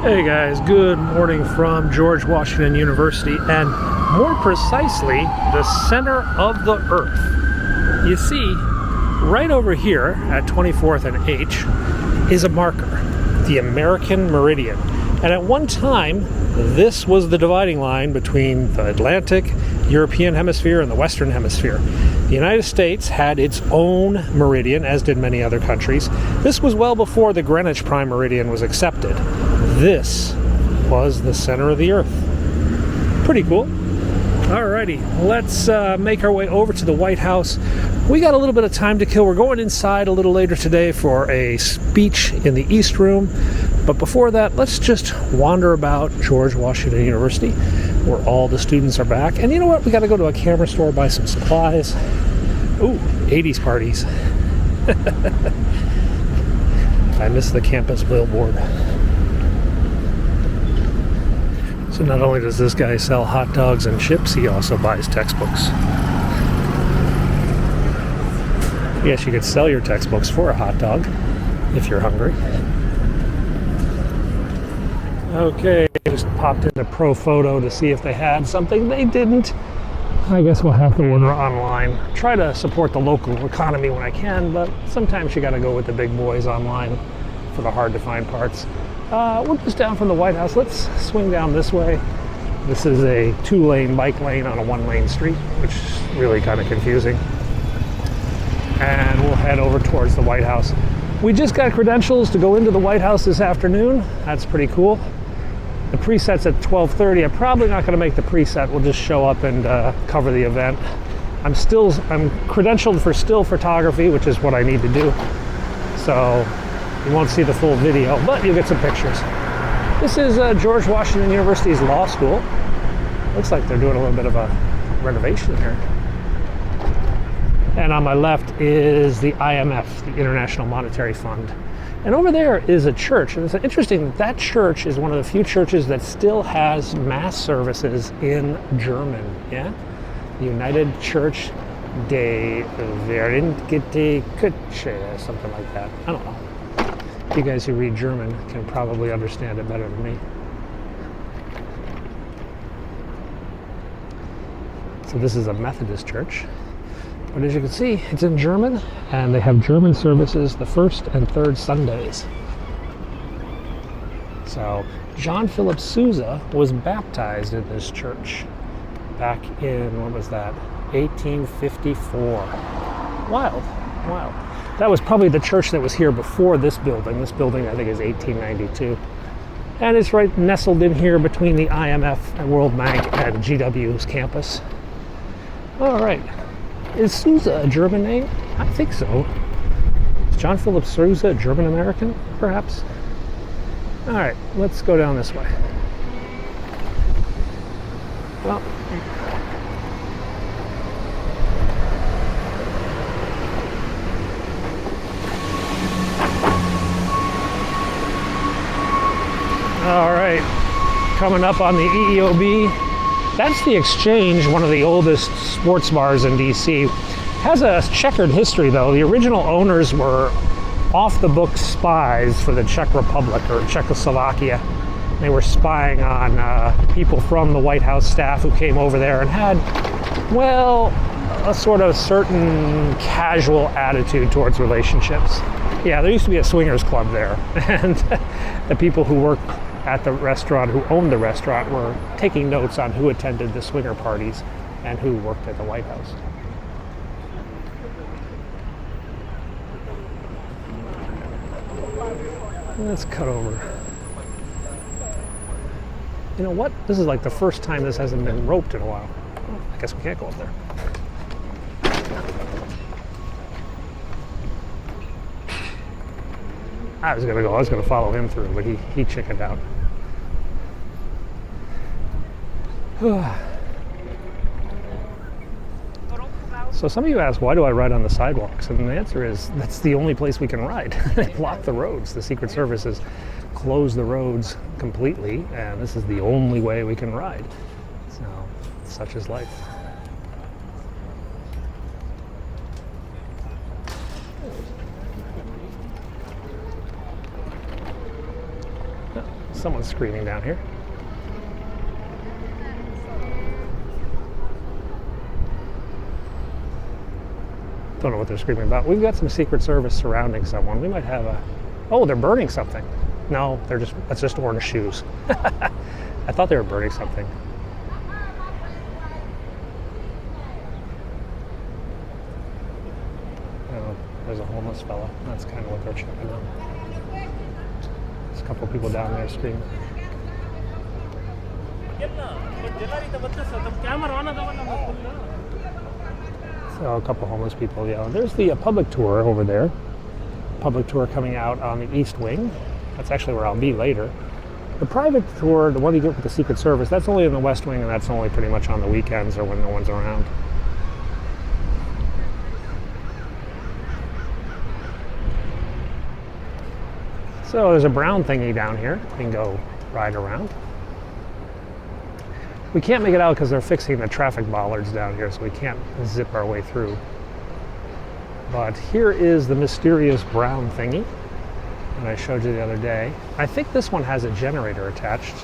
Hey guys, good morning from George Washington University, and more precisely, the center of the Earth. You see, right over here at 24th and H is a marker, the American Meridian. And at one time, this was the dividing line between the Atlantic, European hemisphere, and the Western hemisphere. The United States had its own meridian, as did many other countries. This was well before the Greenwich Prime Meridian was accepted. This was the center of the Earth. Pretty cool. Alrighty, let's make our way over to the White House. We got a little bit of time to kill. We're going inside a little later today for a speech in the East Room. But before that, let's just wander about George Washington University, where all the students are back. And you know what? We got to go to a camera store, buy some supplies. Ooh, 80s parties. I miss the campus billboard. So not only does this guy sell hot dogs and chips, he also buys textbooks. I guess you could sell your textbooks for a hot dog if you're hungry. Okay, just popped into Pro Photo to see if they had something. They didn't. I guess we'll have to order online. Try to support the local economy when I can, but sometimes you gotta go with the big boys online for the hard to find parts. We're just down from the White House. Let's swing down this way. This is a 2-lane bike lane on a 1-lane street, which is really kind of confusing. And we'll head over towards the White House. We just got credentials to go into the White House this afternoon. That's pretty cool. The preset's at 12:30. I'm probably not going to make the preset. We'll just show up and cover the event. I'm credentialed for still photography, which is what I need to do. So you won't see the full video, but you'll get some pictures. This is George Washington University's law school. Looks like they're doing a little bit of a renovation here. And on my left is the IMF, the International Monetary Fund. And over there is a church. And it's interesting that that church is one of the few churches that still has mass services in German. Yeah? The United Church de Vereinigte Kirche, something like that. I don't know. You guys who read German can probably understand it better than me. So this is a Methodist church. But as you can see, it's in German, and they have German services the first and third Sundays. So John Philip Sousa was baptized in this church back in, what was that, 1854. Wild, wild. That was probably the church that was here before this building. This building, I think, is 1892. And it's right nestled in here between the IMF and World Bank and GW's campus. All right. Is Sousa a German name? I think so. Is John Philip Sousa a German American, perhaps? All right, let's go down this way. Well, all right, coming up on the EEOB. That's the Exchange, one of the oldest sports bars in DC. Has a checkered history, though. The original owners were off-the-book spies for the Czech Republic or Czechoslovakia. They were spying on people from the White House staff who came over there and had, well, a sort of certain casual attitude towards relationships. Yeah, there used to be a swingers club there, and the people who worked at the restaurant, who owned the restaurant, were taking notes on who attended the swinger parties and who worked at the White House. Let's cut over. You know what? This is like the first time this hasn't been roped in a while. Well, I guess we can't go up there. I was gonna follow him through, but he chickened out. So some of you ask, why do I ride on the sidewalks? And the answer is, that's the only place we can ride. They block the roads. The Secret Service has closed the roads completely, and this is the only way we can ride. So, such is life. Someone's screaming down here. Don't know what they're screaming about. We've got some Secret Service surrounding someone. We might have a... Oh, they're burning something. No, that's just orange shoes. I thought they were burning something. Oh, there's a homeless fella. That's kind of what they're checking on. There's a couple people down there screaming. So a couple homeless people yelling. There's the public tour over there. Public tour coming out on the East Wing. That's actually where I'll be later. The private tour, the one you get with the Secret Service, that's only in the West Wing, and that's only pretty much on the weekends or when no one's around. So there's a brown thingy down here. You can go ride around. We can't make it out because they're fixing the traffic bollards down here, so we can't zip our way through. But here is the mysterious brown thingy that I showed you the other day. I think this one has a generator attached.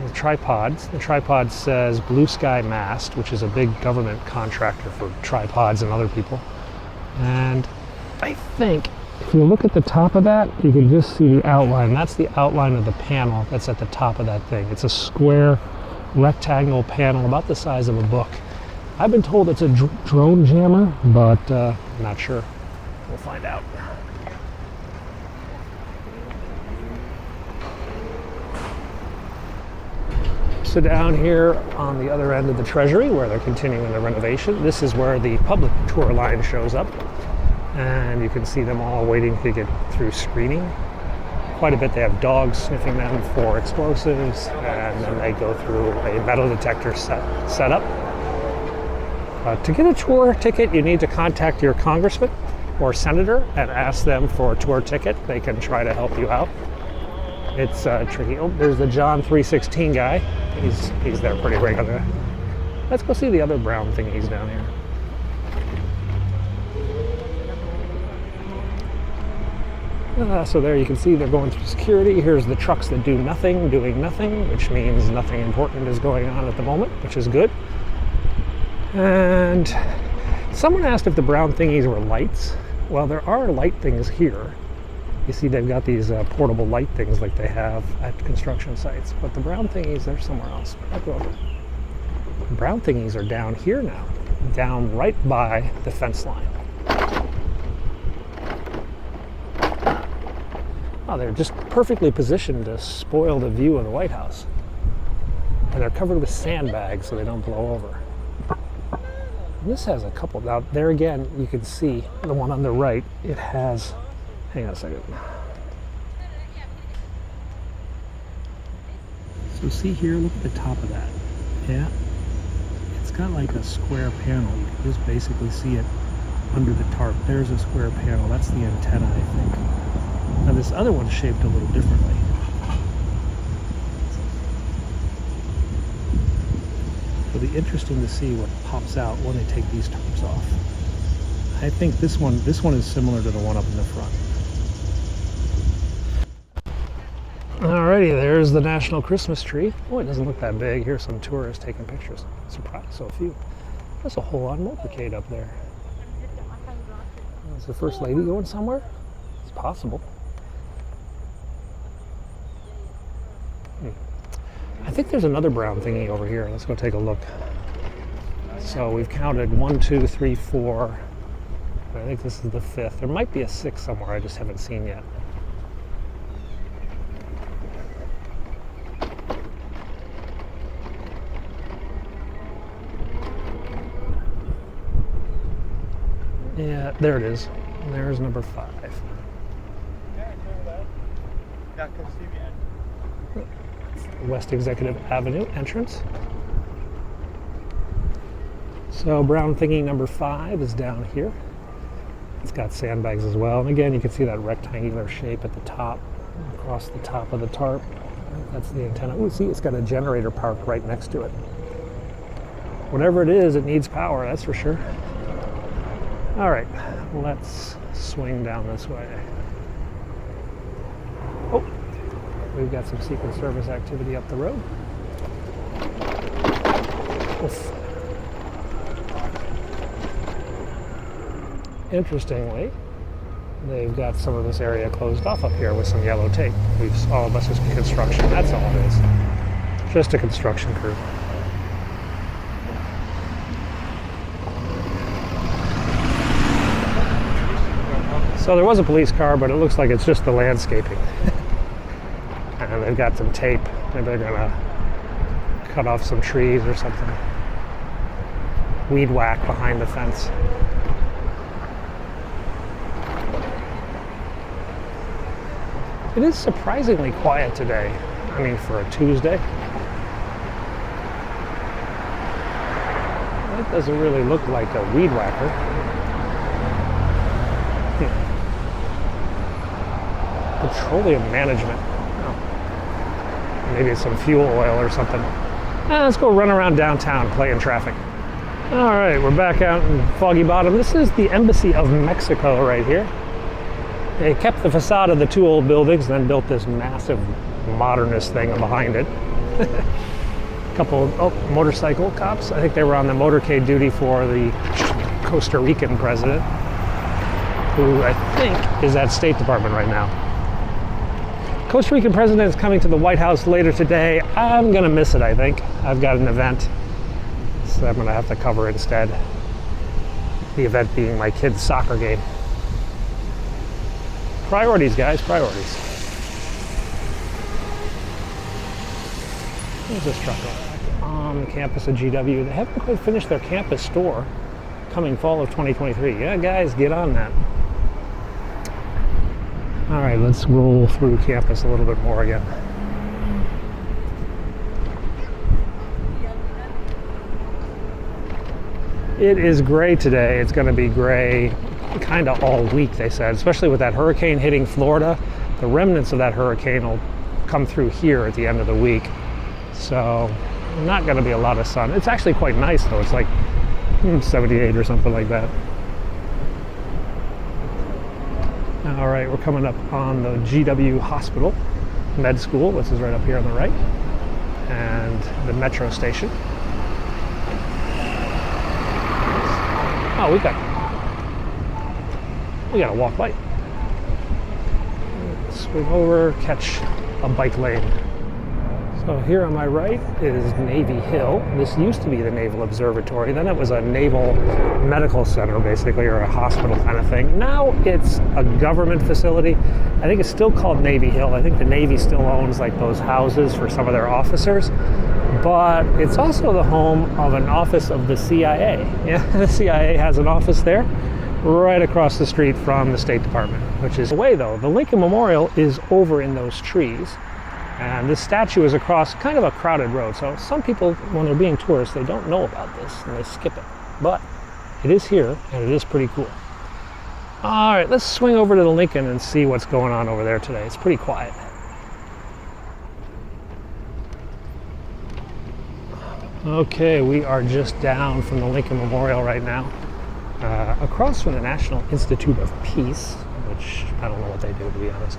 The tripods. The tripod says Blue Sky Mast, which is a big government contractor for tripods and other people. And I think if you look at the top of that, you can just see the outline. That's the outline of the panel that's at the top of that thing. It's a square rectangle panel about the size of a book. I've been told it's a drone jammer, but I'm not sure. We'll find out. So down here on the other end of the Treasury, where they're continuing the renovation, this is where the public tour line shows up. And you can see them all waiting to get through screening. Quite a bit. They have dogs sniffing them for explosives, and then they go through a metal detector setup. To get a tour ticket, you need to contact your congressman or senator and ask them for a tour ticket. They can try to help you out. It's tricky. Oh, there's the John 316 guy. He's there pretty regularly. Let's go see the other brown thingies down here. So there you can see they're going through security. Here's the trucks that do nothing, doing nothing, which means nothing important is going on at the moment, which is good. And someone asked if the brown thingies were lights. Well, there are light things here. You see they've got these portable light things like they have at construction sites. But the brown thingies, they're somewhere else. The brown thingies are down here now, down right by the fence line. Oh, they're just perfectly positioned to spoil the view of the White House. And they're covered with sandbags so they don't blow over. And this has a couple. Now, there again, you can see the one on the right. It has, hang on a second. So see here, look at the top of that. Yeah. It's got like a square panel. You can just basically see it under the tarp. There's a square panel. That's the antenna, I think. Now this other one's shaped a little differently. It'll be interesting to see what pops out when they take these tarps off. I think this one is similar to the one up in the front. Alrighty, there's the National Christmas Tree. Oh, it doesn't look that big. Here's some tourists taking pictures. Surprised, so few. There's a whole lot of motorcade up there. Is the First Lady going somewhere? It's possible. I think there's another brown thingy over here. Let's go take a look. So we've counted 1, 2, 3, 4. I think this is the 5th. There might be a 6th somewhere I just haven't seen yet. Yeah, there it is. And there's number 5. West Executive Avenue entrance. So brown thingy number 5 is down here. It's got sandbags as well. And again, you can see that rectangular shape at the top, across the top of the tarp. That's the antenna. Oh, see, it's got a generator parked right next to it. Whatever it is, it needs power, that's for sure. All right, let's swing down this way. Oh, we've got some Secret Service activity up the road. Oof. Interestingly, they've got some of this area closed off up here with some yellow tape. All of us is construction. That's all it is. Just a construction crew. So there was a police car, but it looks like it's just the landscaping. And they've got some tape. Maybe they're gonna cut off some trees or something. Weed whack behind the fence. It is surprisingly quiet today. I mean, for a Tuesday. That doesn't really look like a weed whacker. Petroleum management. Oh. Maybe it's some fuel oil or something. Let's go run around downtown, play in traffic. All right, we're back out in Foggy Bottom. This is the Embassy of Mexico right here. They kept the facade of the two old buildings, then built this massive modernist thing behind it. A couple of motorcycle cops. I think they were on the motorcade duty for the Costa Rican president, who I think is at State Department right now. Costa Rican president is coming to the White House later today. I'm gonna miss it, I think. I've got an event, so I'm gonna have to cover it instead. The event being my kid's soccer game. Priorities, guys, priorities. Where's this truck going? On the campus of GW. They haven't quite finished their campus store coming fall of 2023. Yeah, guys, get on that. All right, let's roll through campus a little bit more again. It is gray today. It's going to be gray kind of all week, they said, especially with that hurricane hitting Florida. The remnants of that hurricane will come through here at the end of the week. So not going to be a lot of sun. It's actually quite nice though. It's like 78 or something like that. All right, we're coming up on the GW Hospital Med School, which is right up here on the right, and the metro station. Oh, we got a walk light. Swing over, catch a bike lane. So here on my right is Navy Hill. This used to be the Naval Observatory. Then it was a naval medical center, basically, or a hospital kind of thing. Now it's a government facility. I think it's still called Navy Hill. I think the Navy still owns like those houses for some of their officers. But it's also the home of an office of the CIA. Yeah, the CIA has an office there, right across the street from the State Department, which is away though. The Lincoln Memorial is over in those trees. And this statue is across kind of a crowded road. So some people, when they're being tourists, they don't know about this and they skip it. But it is here and it is pretty cool. All right, let's swing over to the Lincoln and see what's going on over there today. It's pretty quiet. Okay, we are just down from the Lincoln Memorial right now, across from the National Institute of Peace, which I don't know what they do, to be honest.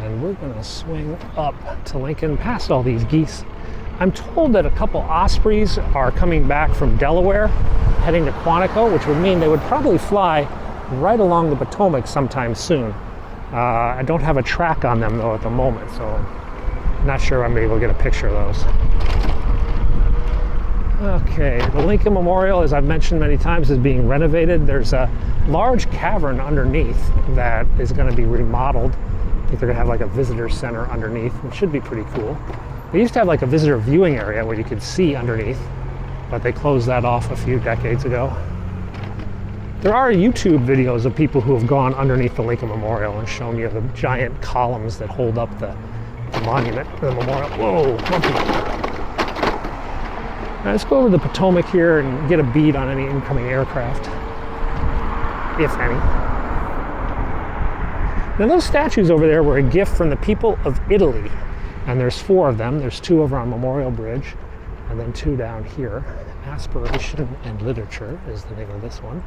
And we're gonna swing up to Lincoln past all these geese. I'm told that a couple ospreys are coming back from Delaware, heading to Quantico, which would mean they would probably fly right along the Potomac sometime soon. I don't have a track on them though at the moment, so I'm not sure I'm able to get a picture of those. Okay, the Lincoln Memorial, as I've mentioned many times, is being renovated. There's a large cavern underneath that is going to be remodeled. I think they're going to have like a visitor center underneath, which should be pretty cool. They used to have like a visitor viewing area where you could see underneath, but they closed that off a few decades ago. There are YouTube videos of people who have gone underneath the Lincoln Memorial and shown you the giant columns that hold up the monument, the memorial. Whoa, monkey. Now let's go over the Potomac here and get a bead on any incoming aircraft, if any. Now those statues over there were a gift from the people of Italy, and there's 4 of them. There's 2 over on Memorial Bridge, and then 2 down here. Aspiration and Literature is the name of this one.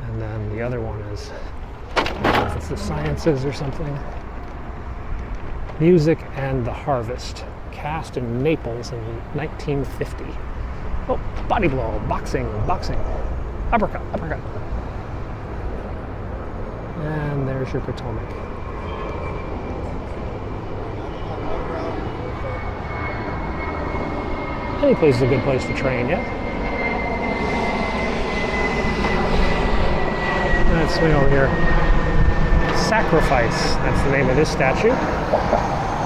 And then the other one is, I don't know if it's the Sciences or something. Music and the Harvest, cast in Naples in 1950. Oh, body blow, boxing, uppercut. And there's your Potomac. Any place is a good place to train, yeah? Let's swing over here. Sacrifice, that's the name of this statue.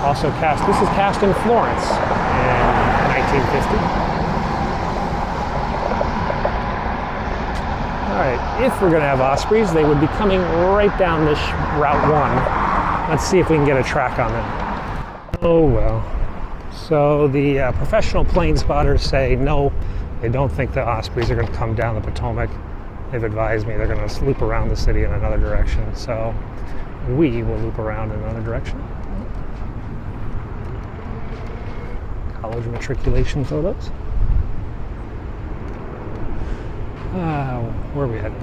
Also cast, this is cast in Florence in 1950. All right, if we're gonna have ospreys, they would be coming right down this Route 1. Let's see if we can get a track on them. Oh well. So the professional plane spotters say no, they don't think the ospreys are gonna come down the Potomac. They've advised me they're gonna loop around the city in another direction. So we will loop around in another direction. College matriculation photos. Where are we headed?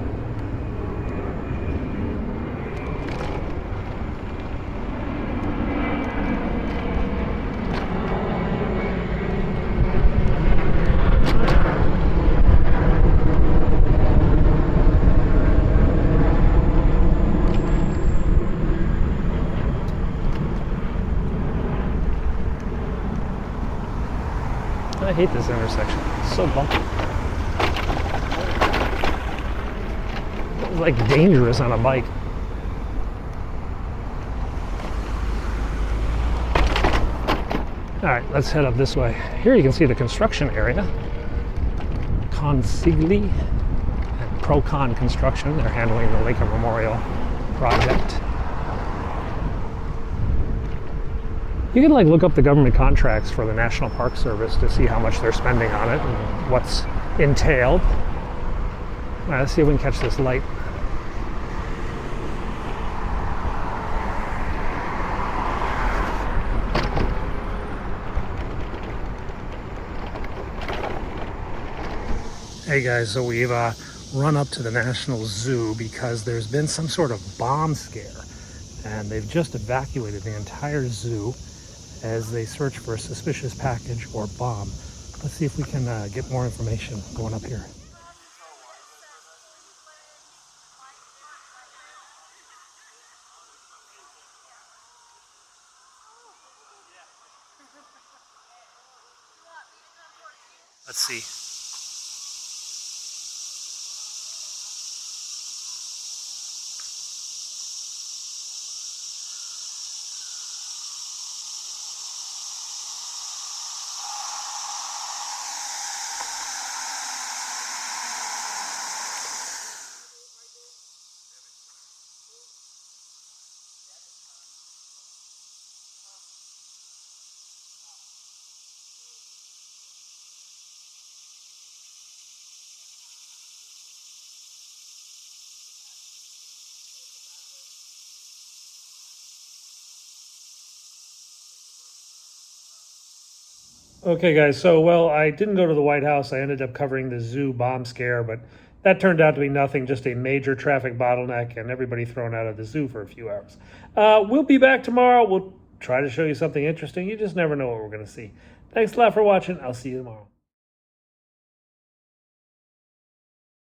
I hate this intersection. It's so bumpy. It's like dangerous on a bike. All right, let's head up this way. Here you can see the construction area. Consigli and Procon Construction. They're handling the Lincoln Memorial project. You can like look up the government contracts for the National Park Service to see how much they're spending on it and what's entailed. All right, let's see if we can catch this light. Hey guys, so we've run up to the National Zoo because there's been some sort of bomb scare, and they've just evacuated the entire zoo as they search for a suspicious package or bomb. Let's see if we can get more information going up here. Let's see. Okay guys, so well, I didn't go to the White House. I ended up covering the zoo bomb scare, but that turned out to be nothing, just a major traffic bottleneck and everybody thrown out of the zoo for a few hours. We'll be back tomorrow. We'll try to show you something interesting. You just never know what we're going to see. Thanks a lot for watching. I'll see you tomorrow.